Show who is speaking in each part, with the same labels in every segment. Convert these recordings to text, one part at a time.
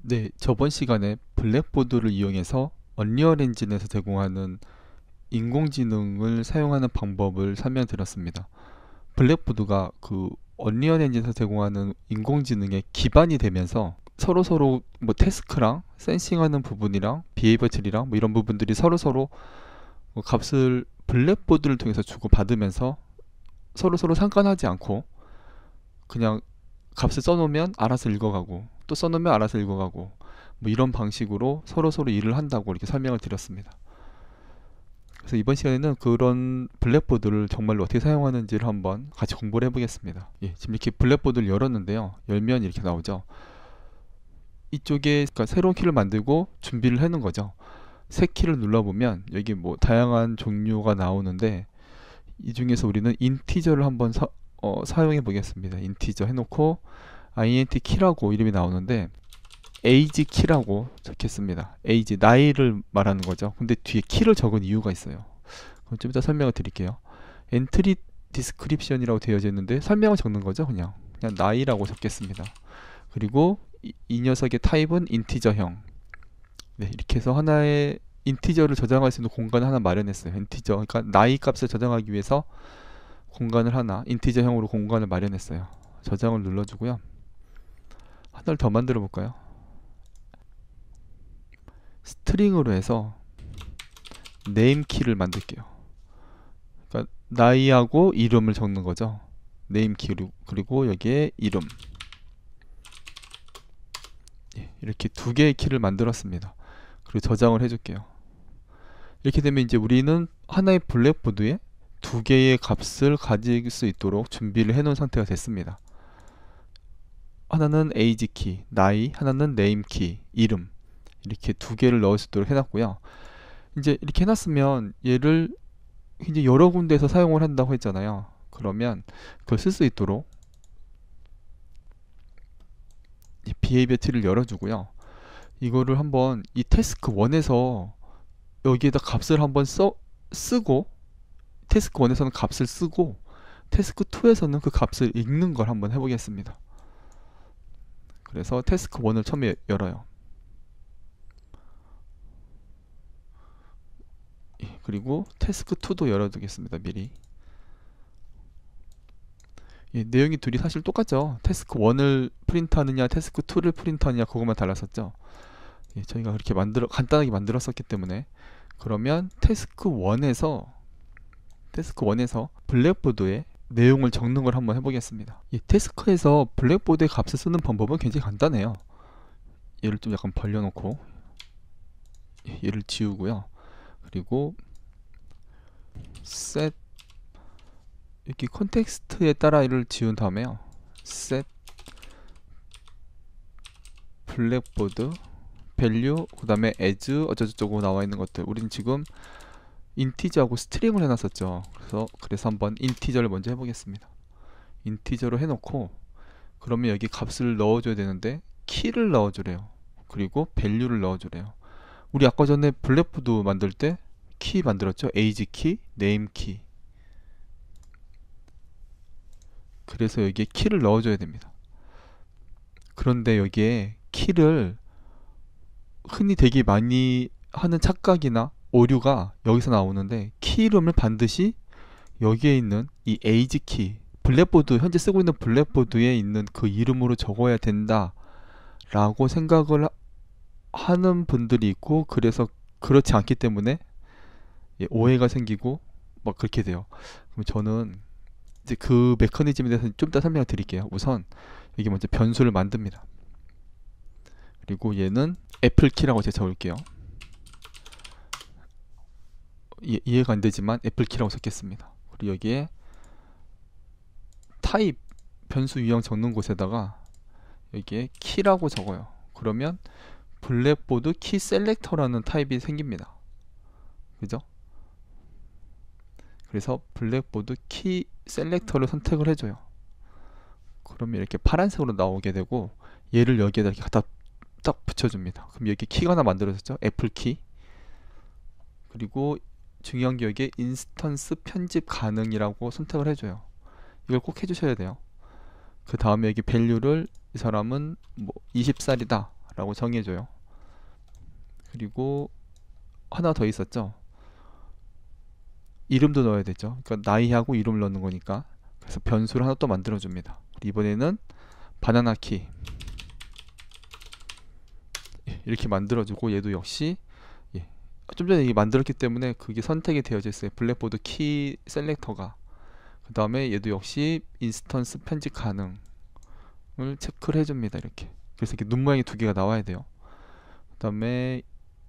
Speaker 1: 네, 저번 시간에 블랙보드를 이용해서 언리얼 엔진에서 제공하는 인공지능을 사용하는 방법을 설명드렸습니다. 블랙보드가 그 언리얼 엔진에서 제공하는 인공지능의 기반이 되면서 서로서로 뭐 태스크랑 센싱하는 부분이랑 비헤이비어 트리랑 뭐 이런 부분들이 서로서로 뭐 값을 블랙보드를 통해서 주고받으면서 서로서로 상관하지 않고 그냥 값을 써놓으면 알아서 읽어가고 또 써놓으면 알아서 읽어가고 뭐 이런 방식으로 서로서로 일을 한다고 이렇게 설명을 드렸습니다. 그래서 이번 시간에는 그런 블랙보드를 정말로 어떻게 사용하는지를 한번 같이 공부를 해보겠습니다. 예, 지금 이렇게 블랙보드를 열었는데요. 열면 이렇게 나오죠. 이쪽에 그러니까 새로운 키를 만들고 준비를 해놓은 거죠. 새 키를 눌러보면 여기 뭐 다양한 종류가 나오는데 이 중에서 우리는 인티저를 한번 사용해 보겠습니다. 인티저 해놓고 int 키라고 이름이 나오는데 age 키라고 적혔습니다. age 나이를 말하는 거죠. 근데 뒤에 키를 적은 이유가 있어요. 그럼 좀 이따 설명을 드릴게요. entry description이라고 되어져 있는데 설명을 적는 거죠. 그냥 나이라고 적겠습니다. 그리고 이 녀석의 타입은 인티저형. 네, 이렇게 해서 하나의 인티저를 저장할 수 있는 공간을 하나 마련했어요. 인티저, 그러니까 나이 값을 저장하기 위해서 공간을 하나, 인티저형으로 공간을 마련했어요. 저장을 눌러주고요. 하나를 더 만들어 볼까요? 스트링으로 해서 네임 키를 만들게요. 그러니까 나이하고 이름을 적는 거죠. 네임 키 그리고 여기에 이름. 예, 이렇게 두 개의 키를 만들었습니다. 그리고 저장을 해줄게요. 이렇게 되면 이제 우리는 하나의 블랙보드에 두 개의 값을 가질 수 있도록 준비를 해놓은 상태가 됐습니다. 하나는 age 키, 나이, 하나는 name 키, 이름. 이렇게 두 개를 넣을 수 있도록 해놨고요. 이제 이렇게 해놨으면 얘를 이제 여러 군데에서 사용을 한다고 했잖아요. 그러면 그걸 쓸 수 있도록 이 비헤이비어 트리를 열어주고요. 이거를 한번 이 태스크 1에서 여기에다 값을 한번 쓰고 태스크 1에서는 값을 쓰고 태스크 2에서는 그 값을 읽는 걸 한번 해보겠습니다. 그래서 태스크 1을 처음에 열어요. 예, 그리고 태스크 2도 열어두겠습니다. 미리. 예, 내용이 둘이 사실 똑같죠. 태스크 1을 프린트하느냐 태스크 2를 프린트하느냐 그것만 달랐었죠. 예, 저희가 그렇게 간단하게 만들었었기 때문에 그러면 태스크 1에서 블랙보드에 내용을 적는 걸 한번 해보겠습니다. 이 태스크에서 블랙보드의 값을 쓰는 방법은 굉장히 간단해요. 얘를 좀 약간 벌려놓고 얘를 지우고요. 그리고 set 이렇게 컨텍스트에 따라 이를 지운 다음에요. set 블랙보드 value 그 다음에 as 어쩌고저쩌고 나와 있는 것들 우리는 지금 인티저하고 스트링을 해놨었죠. 그래서 한번 인티저를 먼저 해보겠습니다. 인티저로 해놓고 그러면 여기 값을 넣어줘야 되는데 키를 넣어주래요. 그리고 value를 넣어주래요. 우리 아까 전에 블랙보드 만들 때 키 만들었죠. age 키, name 키. 그래서 여기에 키를 넣어줘야 됩니다. 그런데 여기에 키를 흔히 되게 많이 하는 착각이나 오류가 여기서 나오는데 키 이름을 반드시 여기에 있는 이 age 키 블랙보드 현재 쓰고 있는 블랙보드에 있는 그 이름으로 적어야 된다 라고 생각을 하는 분들이 있고 그래서 그렇지 않기 때문에 오해가 생기고 막 그렇게 돼요. 그럼 저는 이제 그 메커니즘에 대해서 좀 더 설명을 드릴게요. 우선 여기 먼저 변수를 만듭니다. 그리고 얘는 애플키라고 제가 적을게요. 이해가 안 되지만 애플키라고 적겠습니다. 그리고 여기에 타입 변수 유형 적는 곳에다가 여기에 키라고 적어요. 그러면 블랙보드 키 셀렉터라는 타입이 생깁니다. 그죠? 그래서 블랙보드 키 셀렉터를 선택을 해줘요. 그러면 이렇게 파란색으로 나오게 되고 얘를 여기에다 이렇게 갖다 딱 붙여줍니다. 그럼 여기 키가 하나 만들어졌죠? 애플키. 그리고 중요한 게 여기에 인스턴스 편집 가능이라고 선택을 해줘요. 이걸 꼭 해주셔야 돼요. 그 다음에 여기 value를 이 사람은 뭐 20살이다 라고 정해줘요. 그리고 하나 더 있었죠. 이름도 넣어야 되죠. 그러니까 나이하고 이름을 넣는 거니까. 그래서 변수를 하나 또 만들어줍니다. 이번에는 바나나 키 이렇게 만들어주고, 얘도 역시 좀 전에 이게 만들었기 때문에 그게 선택이 되어져 있어요. 블랙보드 키 셀렉터가. 그 다음에 얘도 역시 인스턴스 편집 가능을 체크를 해줍니다. 이렇게. 그래서 이렇게 눈 모양이 두 개가 나와야 돼요. 그 다음에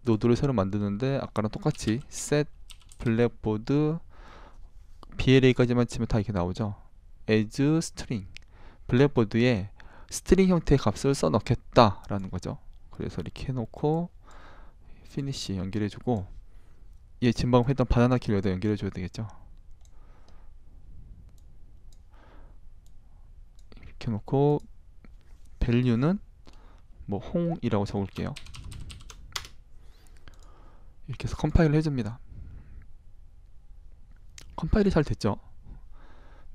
Speaker 1: 노드를 새로 만드는데 아까랑 똑같이 set 블랙보드 BLA까지만 치면 다 이렇게 나오죠. as string, 블랙보드에 스트링 형태의 값을 써 넣겠다 라는 거죠. 그래서 이렇게 해놓고 피니시 연결해주고, 얘 지금 방금 했던 바나나 키를 여기다 연결해줘야 되겠죠. 이렇게 놓고 value는 뭐 홍이라고 적을게요. 이렇게 해서 컴파일을 해줍니다. 컴파일이 잘 됐죠.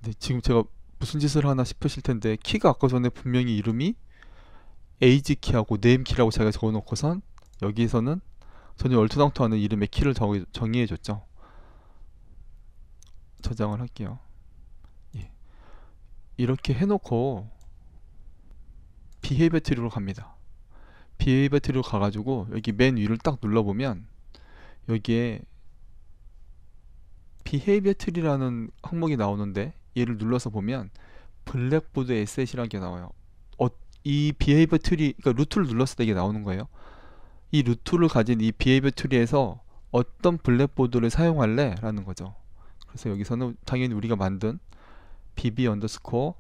Speaker 1: 근데 지금 제가 무슨 짓을 하나 싶으실 텐데, 키가 아까 전에 분명히 이름이 age 키하고 name 키라고 제가 적어놓고선 여기에서는 전혀 얼토당토 않은 이름의 키를 정의해줬죠. 저장을 할게요. 예. 이렇게 해놓고 behavior 트리로 갑니다. behavior 트리로 가가지고 여기 맨 위를 딱 눌러보면 여기에 behavior 트리라는 항목이 나오는데, 얘를 눌러서 보면 블랙보드 에셋이라는 게 나와요. 이 behavior 트리, 그러니까 루트를 눌렀을 때 이게 나오는 거예요. 이 루트를 가진 이 behavior 트리에서 어떤 블랙보드를 사용할래? 라는 거죠. 그래서 여기서는 당연히 우리가 만든 bb 언더스코어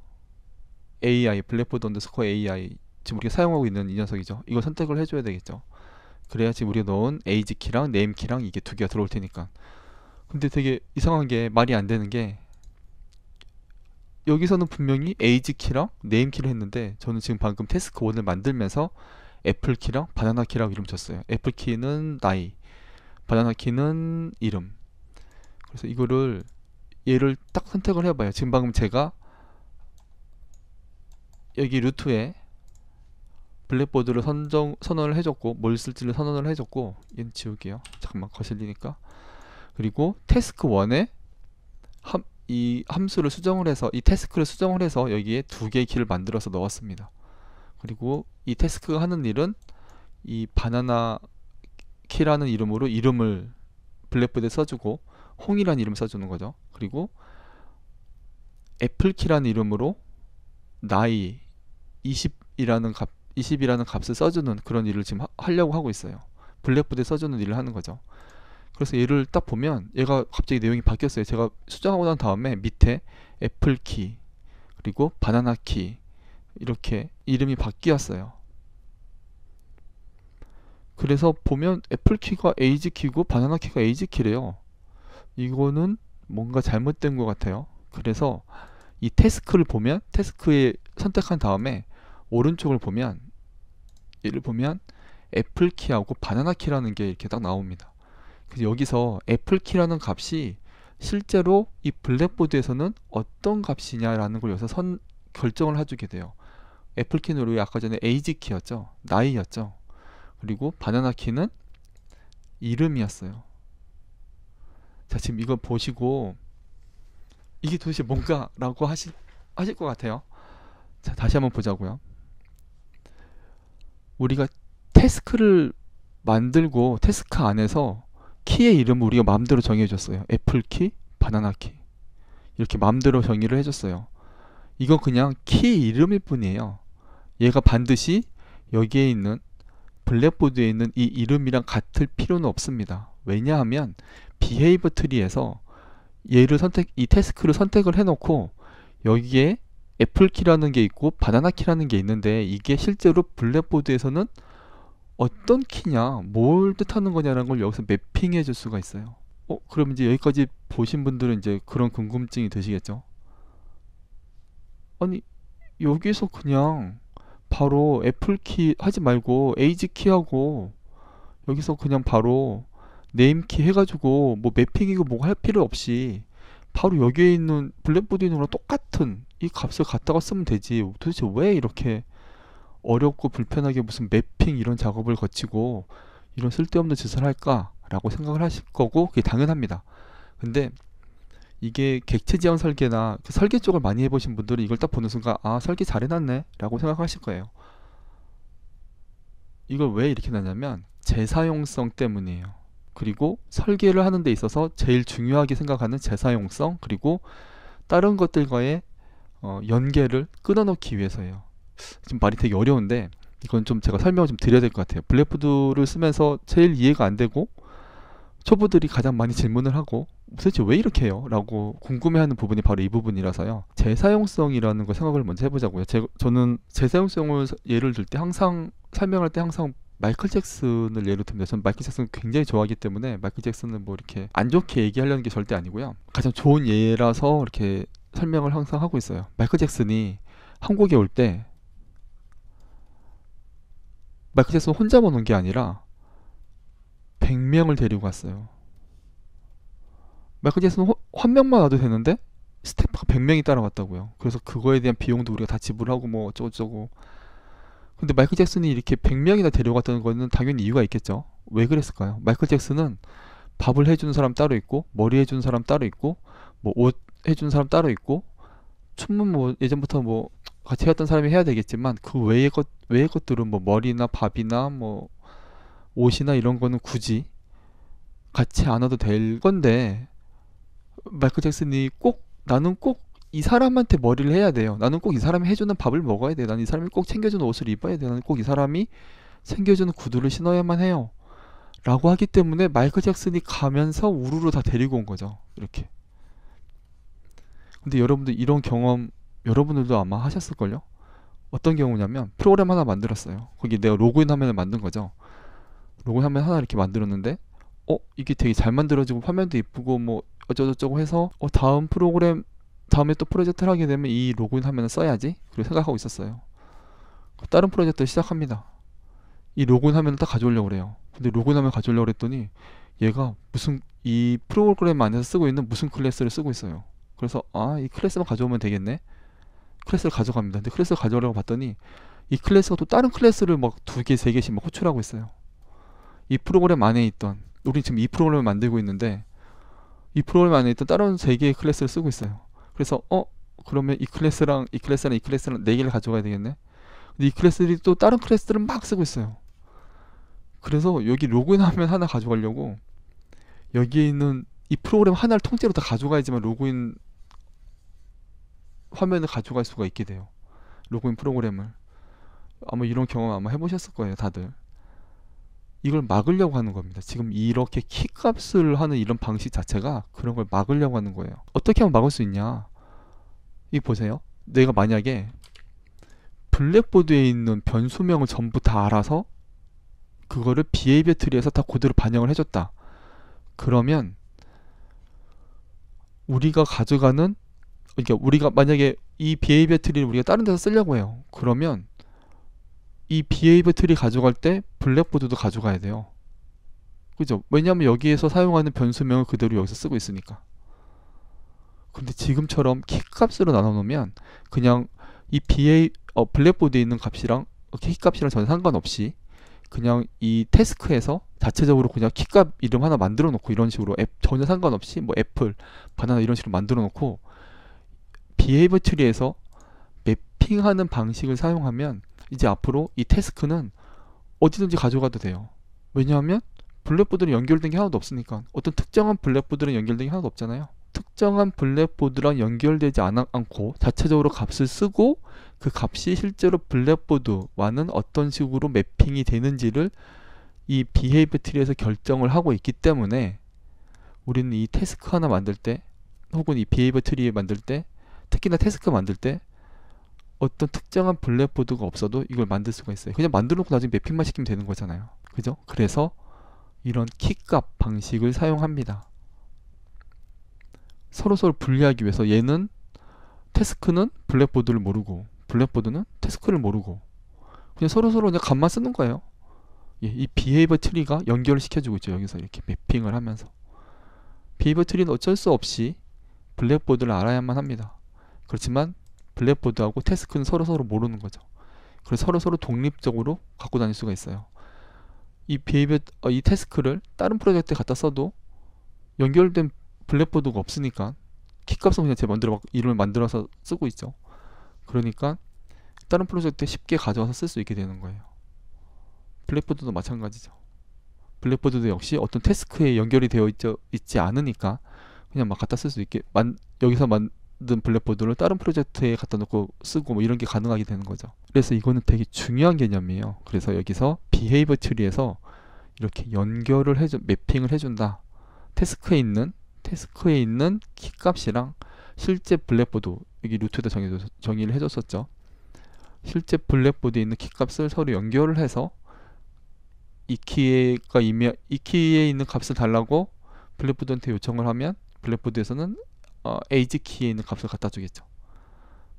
Speaker 1: AI, 블랙보드 언더스코어 AI, 지금 우리가 사용하고 있는 이 녀석이죠. 이걸 선택을 해줘야 되겠죠. 그래야 지금 우리가 넣은 age 키랑 name 키랑 이게 두 개가 들어올 테니까. 근데 되게 이상한 게, 말이 안 되는 게, 여기서는 분명히 age 키랑 name 키를 했는데, 저는 지금 방금 태스크 1을 만들면서 애플 키랑 바나나 키라고 이름 줬어요. 애플 키는 나이, 바나나 키는 이름. 그래서 이거를, 얘를 딱 선택을 해봐요. 지금 방금 제가 여기 루트에 블랙보드를 선언을 해줬고, 뭘 쓸지를 선언을 해줬고, 얘는 지울게요. 잠깐만, 거슬리니까. 그리고 태스크 1에 이 함수를 수정을 해서, 이 태스크를 수정을 해서 여기에 두 개의 키를 만들어서 넣었습니다. 그리고 이 태스크가 하는 일은 이 바나나 키라는 이름으로 이름을 블랙보드에 써주고, 홍이라는 이름 써주는 거죠. 그리고 애플 키라는 이름으로 나이 20이라는 값을 써주는 그런 일을 지금 하려고 하고 있어요. 블랙보드에 써주는 일을 하는 거죠. 그래서 얘를 딱 보면 얘가 갑자기 내용이 바뀌었어요. 제가 수정하고 난 다음에 밑에 애플 키 그리고 바나나 키 이렇게 이름이 바뀌었어요. 그래서 보면 애플 키가 에이지 키고 바나나 키가 에이지 키래요. 이거는 뭔가 잘못된 것 같아요. 그래서 이 태스크를 보면, 태스크에 선택한 다음에 오른쪽을 보면, 얘를 보면 애플 키하고 바나나 키라는 게 이렇게 딱 나옵니다. 그래서 여기서 애플 키라는 값이 실제로 이 블랙보드에서는 어떤 값이냐라는 걸 여기서 결정을 해주게 돼요. 애플 키는 우리 아까 전에 에이지 키였죠. 나이였죠. 그리고 바나나 키는 이름이었어요. 자, 지금 이거 보시고 이게 도대체 뭔가 라고 하실 것 같아요. 자, 다시 한번 보자고요. 우리가 태스크를 만들고 태스크 안에서 키의 이름을 우리가 마음대로 정해줬어요. 애플 키, 바나나 키 이렇게 마음대로 정의를 해줬어요. 이건 그냥 키 이름일 뿐이에요. 얘가 반드시 여기에 있는 블랙보드에 있는 이 이름이랑 같을 필요는 없습니다. 왜냐하면 behavior tree에서 얘를 이 태스크를 선택을 해놓고 여기에 애플 키라는 게 있고 바나나 키라는 게 있는데, 이게 실제로 블랙보드에서는 어떤 키냐, 뭘 뜻하는 거냐라는 걸 여기서 매핑해 줄 수가 있어요. 그럼 이제 여기까지 보신 분들은 이제 그런 궁금증이 드시겠죠? 아니, 여기서 그냥 바로 애플 키 하지 말고 에이지 키하고 여기서 그냥 바로 네임 키 해가지고 뭐 매핑이고 뭐고 할 필요 없이 바로 여기에 있는 블랙보드에 있는 거랑 똑같은 이 값을 갖다가 쓰면 되지. 도대체 왜 이렇게 어렵고 불편하게 무슨 매핑 이런 작업을 거치고 이런 쓸데없는 짓을 할까라고 생각을 하실 거고 그게 당연합니다. 근데 이게 객체 지향 설계나 그 설계 쪽을 많이 해보신 분들은 이걸 딱 보는 순간 아 설계 잘 해놨네 라고 생각하실 거예요. 이걸 왜 이렇게 놨냐면 재사용성 때문이에요. 그리고 설계를 하는 데 있어서 제일 중요하게 생각하는 재사용성, 그리고 다른 것들과의 연계를 끊어놓기 위해서예요. 지금 말이 되게 어려운데 이건 좀 제가 설명을 좀 드려야 될 것 같아요. 블랙보드를 쓰면서 제일 이해가 안 되고 초보들이 가장 많이 질문을 하고 도대체 왜 이렇게 해요? 라고 궁금해하는 부분이 바로 이 부분이라서요. 재사용성이라는 거 생각을 먼저 해보자고요. 저는 재사용성을 예를 들 때 항상 설명할 때 항상 마이클 잭슨을 예로 듭니다. 저는 마이클 잭슨을 굉장히 좋아하기 때문에 마이클 잭슨은 뭐 이렇게 안 좋게 얘기하려는 게 절대 아니고요. 가장 좋은 예라서 이렇게 설명을 항상 하고 있어요. 마이클 잭슨이 한국에 올 때 마이클 잭슨 혼자만 온 게 아니라 100명을 데리고 왔어요. 마이클 잭슨 한 명만 와도 되는데 스태프가 100명이 따라왔다고요. 그래서 그거에 대한 비용도 우리가 다 지불하고 뭐 어쩌고저쩌고. 근데 마이클 잭슨이 이렇게 100명이나 데려갔다는 거는 당연히 이유가 있겠죠. 왜 그랬을까요? 마이클 잭슨은 밥을 해주는 사람 따로 있고 머리 해주는 사람 따로 있고 뭐 옷 해주는 사람 따로 있고 춤은 뭐 예전부터 뭐 같이 했던 사람이 해야 되겠지만 그 외의 것들은 뭐 머리나 밥이나 뭐 옷이나 이런 거는 굳이 같이 안 와도 될 건데 마이클 잭슨이 꼭 나는 꼭 이 사람한테 머리를 해야 돼요. 나는 꼭 이 사람이 해주는 밥을 먹어야 돼요. 나는 이 사람이 꼭 챙겨주는 옷을 입어야 돼요. 나는 꼭 이 사람이 챙겨주는 구두를 신어야만 해요. 라고 하기 때문에 마이클 잭슨이 가면서 우르르 다 데리고 온 거죠. 이렇게. 근데 여러분들 이런 경험 여러분들도 아마 하셨을걸요? 어떤 경우냐면 프로그램 하나 만들었어요. 거기 내가 로그인 화면을 만든 거죠. 로그인 화면 하나 이렇게 만들었는데 이게 되게 잘 만들어지고 화면도 이쁘고 뭐 어쩌고저쩌고 해서 다음 프로그램 다음에 또 프로젝트를 하게 되면 이 로그인 화면을 써야지 그리고 생각하고 있었어요. 다른 프로젝트를 시작합니다. 이 로그인 화면을 딱 가져오려고 그래요. 근데 로그인 화면 가져오려고 그랬더니 얘가 무슨 이 프로그램 안에서 쓰고 있는 무슨 클래스를 쓰고 있어요. 그래서 이 클래스만 가져오면 되겠네. 클래스를 가져갑니다. 근데 클래스를 가져오려고 봤더니 이 클래스가 또 다른 클래스를 막 2개, 3개씩 막 호출하고 있어요. 이 프로그램 안에 있던 우리 지금 이 프로그램을 만들고 있는데 이 프로그램 안에 있던 다른 3개의 클래스를 쓰고 있어요. 그래서 그러면 이 클래스랑 이 클래스랑 이 클래스랑 4개를 가져가야 되겠네. 근데 이 클래스들이 또 다른 클래스들을 막 쓰고 있어요. 그래서 여기 로그인 화면 하나 가져가려고 여기에 있는 이 프로그램 하나를 통째로 다 가져가야지만 로그인 화면을 가져갈 수가 있게 돼요. 로그인 프로그램을. 아마 이런 경험 아마 해보셨을 거예요, 다들. 이걸 막으려고 하는 겁니다. 지금 이렇게 키값을 하는 이런 방식 자체가 그런 걸 막으려고 하는 거예요. 어떻게 하면 막을 수 있냐? 이 보세요. 내가 만약에 블랙보드에 있는 변수명을 전부 다 알아서 그거를 비헤이비어 트리에서 다 그대로 반영을 해줬다. 그러면 우리가 가져가는 그러니까 우리가 만약에 이 비헤이비어 트리를 우리가 다른 데서 쓰려고 해요. 그러면 이 비헤이비어 트리 가져갈 때 블랙보드도 가져가야 돼요. 그죠? 왜냐하면 여기에서 사용하는 변수명을 그대로 여기서 쓰고 있으니까. 근데 지금처럼 키값으로 나눠놓으면 그냥 이 블랙보드에 있는 값이랑 키값이랑 전혀 상관없이 그냥 이 태스크에서 자체적으로 그냥 키값 이름 하나 만들어 놓고 이런 식으로 전혀 상관없이 뭐 애플, 바나나 이런 식으로 만들어 놓고 비헤이비어 트리에서 매핑하는 방식을 사용하면 이제 앞으로 이 태스크는 어디든지 가져가도 돼요. 왜냐하면 블랙보드는 연결된 게 하나도 없으니까. 어떤 특정한 블랙보드랑 연결된 게 하나도 없잖아요. 특정한 블랙보드랑 연결되지 않고 자체적으로 값을 쓰고 그 값이 실제로 블랙보드와는 어떤 식으로 매핑이 되는지를 이 비헤이비어 트리에서 결정을 하고 있기 때문에 우리는 이 태스크 하나 만들 때 혹은 이 비헤이비어 트리 만들 때 특히나 태스크 만들 때 어떤 특정한 블랙보드가 없어도 이걸 만들 수가 있어요. 그냥 만들어 놓고 나중에 매핑만 시키면 되는 거잖아요. 그죠? 그래서 이런 키값 방식을 사용합니다. 서로서로 분리하기 위해서 얘는 태스크는 블랙보드를 모르고 블랙보드는 태스크를 모르고 그냥 서로서로 그냥 값만 쓰는 거예요. 이 비헤이비어 트리가 연결을 시켜주고 있죠. 여기서 이렇게 매핑을 하면서 비헤이비어 트리는 어쩔 수 없이 블랙보드를 알아야만 합니다. 그렇지만 블랙보드하고 태스크는 서로서로 모르는 거죠. 그래서 서로 독립적으로 갖고 다닐 수가 있어요. 이 태스크를 다른 프로젝트에 갖다 써도 연결된 블랙보드가 없으니까 키값은 그냥 제 이름을 만들어서 쓰고 있죠. 그러니까 다른 프로젝트에 쉽게 가져와서 쓸 수 있게 되는 거예요. 블랙보드도 마찬가지죠. 블랙보드도 역시 어떤 태스크에 연결이 되어 있지 않으니까 그냥 막 갖다 쓸 수 있게 여기서 만든 블랙보드를 다른 프로젝트에 갖다 놓고 쓰고 뭐 이런 게 가능하게 되는 거죠. 그래서 이거는 되게 중요한 개념이에요. 그래서 여기서 비헤이버 트리에서 이렇게 연결을 매핑을 해준다. 태스크에 있는 키값이랑 실제 블랙보드, 여기 루트에다 정의를 해줬었죠. 실제 블랙보드에 있는 키값을 서로 연결을 해서 이 키에 있는 값을 달라고 블랙보드한테 요청을 하면 블랙보드에서는 에이지 키에 있는 값을 갖다 주겠죠.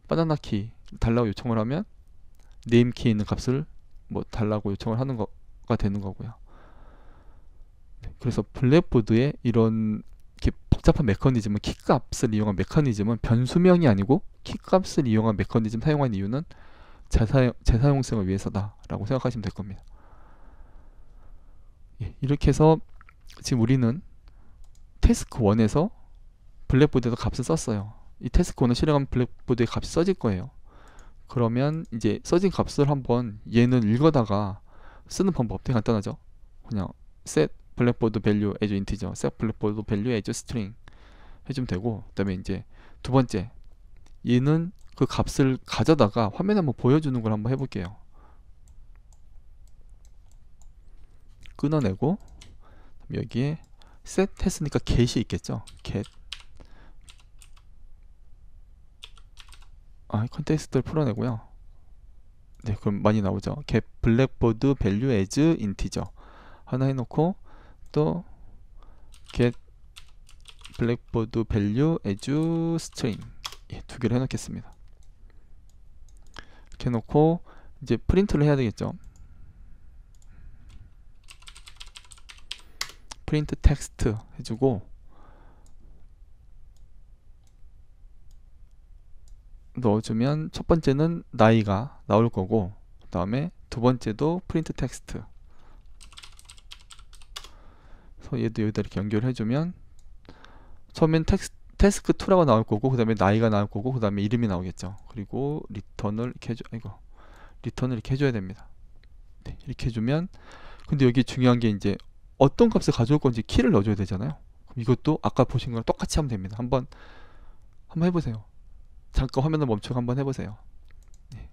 Speaker 1: 바나나 키 달라고 요청을 하면 네임 키에 있는 값을 뭐 달라고 요청을 하는 거가 되는 거고요. 그래서 블랙보드에 이런 복잡한 메커니즘은 키값을 이용한 메커니즘은 변수명이 아니고 키값을 이용한 메커니즘 사용한 이유는 재사용성을 위해서다라고 생각하시면 될 겁니다. 이렇게 해서 지금 우리는 태스크 1에서 블랙보드에서 값을 썼어요. 이 태스크 1을 실행하면 블랙보드에 값이 써질 거예요. 그러면 이제 써진 값을 한번 얘는 읽어다가 쓰는 방법 되게 간단하죠. 그냥 set 블랙보드 value as integer, set 블랙보드 value as string 해주면 되고, 그 다음에 이제 두 번째, 얘는 그 값을 가져다가 화면에 한번 보여주는 걸 한번 해볼게요. 끊어내고 여기에 set 했으니까 get이 있겠죠. get 컨텍스트를 풀어내고요. 네, 그럼 많이 나오죠. get 블랙보드 value as integer 하나 해놓고 또 get 블랙보드 value as string 두 개를 해놓겠습니다. 이렇게 해놓고 이제 프린트를 해야 되겠죠. 프린트 텍스트 해주고 넣어주면 첫 번째는 나이가 나올 거고, 그 다음에 두 번째도 프린트 텍스트. 그래서 얘도 여기다 이렇게 연결해주면 처음엔 태스크2라고 나올 거고, 그 다음에 나이가 나올 거고, 그 다음에 이름이 나오겠죠. 그리고 리턴을 이렇게 해줘야 됩니다. 네, 이렇게 해주면, 근데 여기 중요한 게 이제 어떤 값을 가져올 건지 키를 넣어줘야 되잖아요. 그럼 이것도 아까 보신 거랑 똑같이 하면 됩니다. 한번 해보세요. 잠깐 화면을 멈추고 한번 해보세요. 네.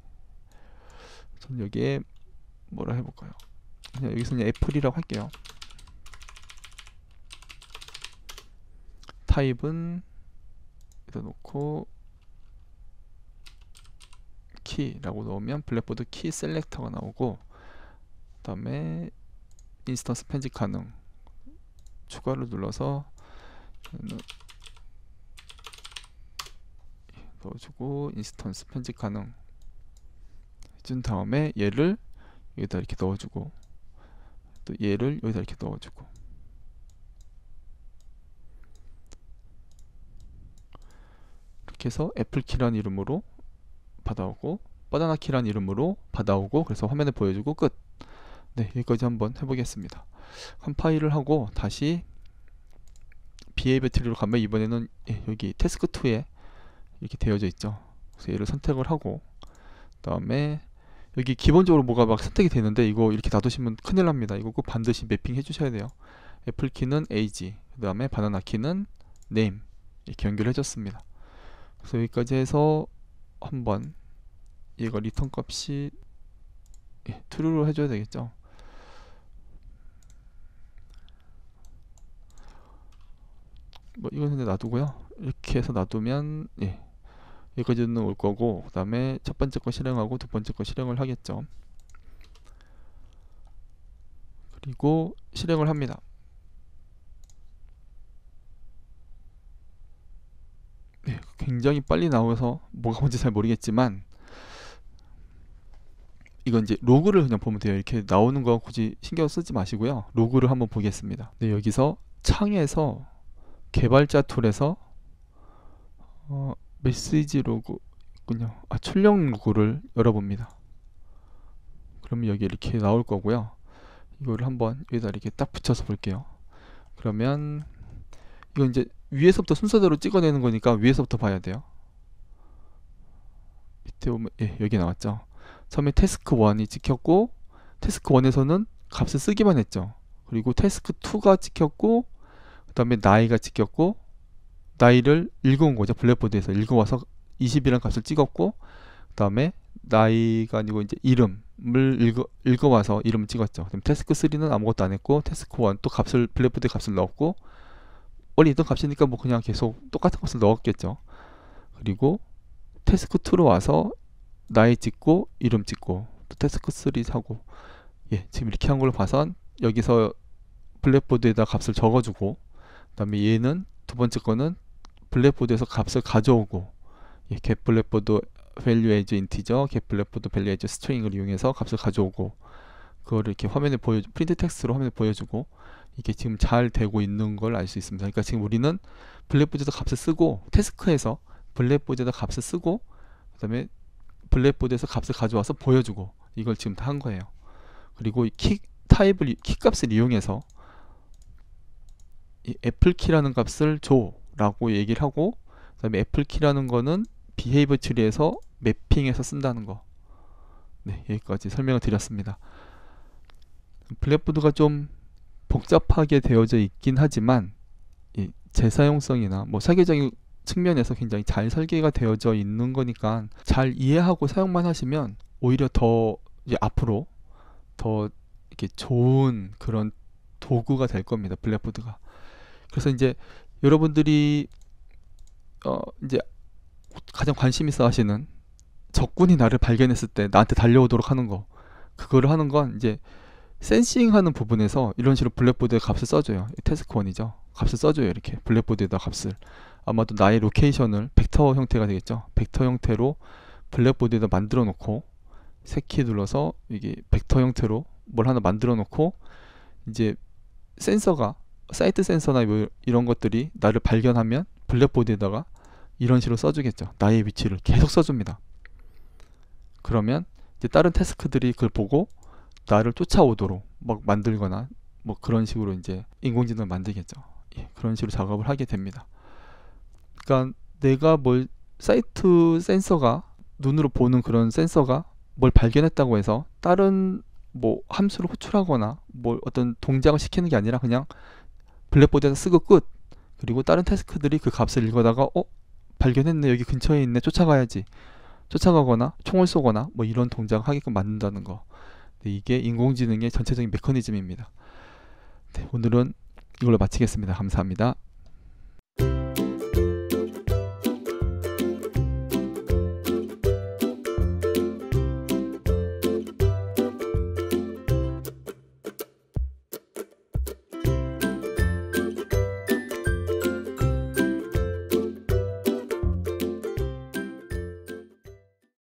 Speaker 1: 저는 여기에 뭐라 해볼까요? 그냥 여기서 그냥 애플이라고 할게요. 타입은 여기다 놓고 키라고 넣으면 블랙보드 키 셀렉터가 나오고, 그 다음에 인스턴스 편집 가능 추가를 눌러서 넣어주고 인스턴스 편집 가능 해준 다음에 얘를 여기다 이렇게 넣어주고 또 얘를 여기다 이렇게 넣어주고, 이렇게 해서 애플키라는 이름으로 받아오고 바나나키라는 이름으로 받아오고, 그래서 화면에 보여주고 끝. 네, 여기까지 한번 해보겠습니다. 컴파일을 하고 다시 behavior tree로 가면 이번에는 여기 task2에 이렇게 되어져 있죠. 그래서 얘를 선택을 하고, 그 다음에 여기 기본적으로 뭐가 막 선택이 되는데 이거 이렇게 놔두시면 큰일 납니다. 이거 꼭 반드시 매핑 해주셔야 돼요. 애플 키는 age, 그 다음에 바나나 키는 name 이렇게 연결해 줬습니다. 그래서 여기까지 해서 한번 얘가 리턴 값이 true로 해줘야 되겠죠. 뭐 이건 근데 놔두고요. 이렇게 해서 놔두면 여기까지는 올 거고, 그 다음에 첫 번째 거 실행하고 두 번째 거 실행을 하겠죠. 그리고 실행을 합니다. 굉장히 빨리 나와서 뭐가 뭔지 잘 모르겠지만 이건 이제 로그를 그냥 보면 돼요. 이렇게 나오는 거 굳이 신경 쓰지 마시고요. 로그를 한번 보겠습니다. 네, 여기서 창에서 개발자 툴에서 메시지 로그군요. 출력 로그를 열어봅니다. 그러면 여기 이렇게 나올 거고요. 이거를 한번 여기다 이렇게 딱 붙여서 볼게요. 그러면 이거 이제 위에서부터 순서대로 찍어내는 거니까 위에서부터 봐야 돼요. 밑에 보면 여기 나왔죠. 처음에 태스크 1이 찍혔고 태스크 1에서는 값을 쓰기만 했죠. 그리고 태스크 2가 찍혔고 그 다음에 나이가 찍혔고 나이를 읽어온 거죠. 블랙보드에서 읽어와서 20이라는 값을 찍었고 그 다음에 나이가 아니고 이제 이름을 읽어와서 이름을 찍었죠. 그럼 태스크 3는 아무것도 안 했고 태스크 1 또 값을 블랙보드에 값을 넣었고 원래 있던 값이니까 뭐 그냥 계속 똑같은 값을 넣었겠죠. 그리고 태스크 2로 와서 나이 찍고 이름 찍고 또 태스크 3 하고 지금 이렇게 한 걸 봐선 여기서 블랙보드에다 값을 적어주고 그 다음에 얘는 두 번째 거는 블랙보드에서 값을 가져오고 get 블랙보드 value as integer, get 블랙보드 value as string을 이용해서 값을 가져오고 그거를 이렇게 화면에 프린트 텍스트로 화면에 보여주고 이게 지금 잘 되고 있는 걸 알 수 있습니다. 그러니까 지금 우리는 블랙보드에서 값을 쓰고 태스크에서 블랙보드에다 값을 쓰고 그 다음에 블랙보드에서 값을 가져와서 보여주고 이걸 지금 다 한 거예요. 그리고 이 키 값을 이용해서 이 애플키라는 값을 줘 라고 얘기를 하고 그 다음에 애플키라는 거는 비헤이버 트리에서 매핑해서 쓴다는 거. 여기까지 설명을 드렸습니다. 블랙보드가 좀 복잡하게 되어져 있긴 하지만 이 재사용성이나 뭐 설계적인 측면에서 굉장히 잘 설계가 되어져 있는 거니까 잘 이해하고 사용만 하시면 오히려 더 이제 앞으로 더 이렇게 좋은 그런 도구가 될 겁니다. 블랙보드가. 그래서 이제 여러분들이 이제 가장 관심 있어 하시는 적군이 나를 발견했을 때 나한테 달려오도록 하는 거, 그거를 하는 건 이제 센싱 하는 부분에서 이런 식으로 블랙보드에 값을 써줘요. 태스크 1이죠. 값을 써줘요. 이렇게 블랙보드에다 값을. 아마도 나의 로케이션을 벡터 형태가 되겠죠. 벡터 형태로 블랙보드에다 만들어 놓고 새키 눌러서 이게 벡터 형태로 뭘 하나 만들어 놓고 이제 센서가 사이트 센서나 뭐 이런 것들이 나를 발견하면 블랙보드에다가 이런 식으로 써주겠죠. 나의 위치를 계속 써줍니다. 그러면 이제 다른 태스크들이 그걸 보고 나를 쫓아오도록 막 만들거나 뭐 그런 식으로 이제 인공지능을 만들겠죠. 그런 식으로 작업을 하게 됩니다. 그러니까 내가 뭘 사이트 센서가 눈으로 보는 그런 센서가 뭘 발견했다고 해서 다른 뭐 함수를 호출하거나 뭘 어떤 동작을 시키는 게 아니라 그냥 블랙보드에다 쓰고 끝. 그리고 다른 태스크들이 그 값을 읽어다가 발견했네, 여기 근처에 있네, 쫓아가야지, 쫓아가거나 총을 쏘거나 뭐 이런 동작을 하게끔 만든다는 거. 이게 인공지능의 전체적인 메커니즘입니다. 오늘은 이걸로 마치겠습니다. 감사합니다.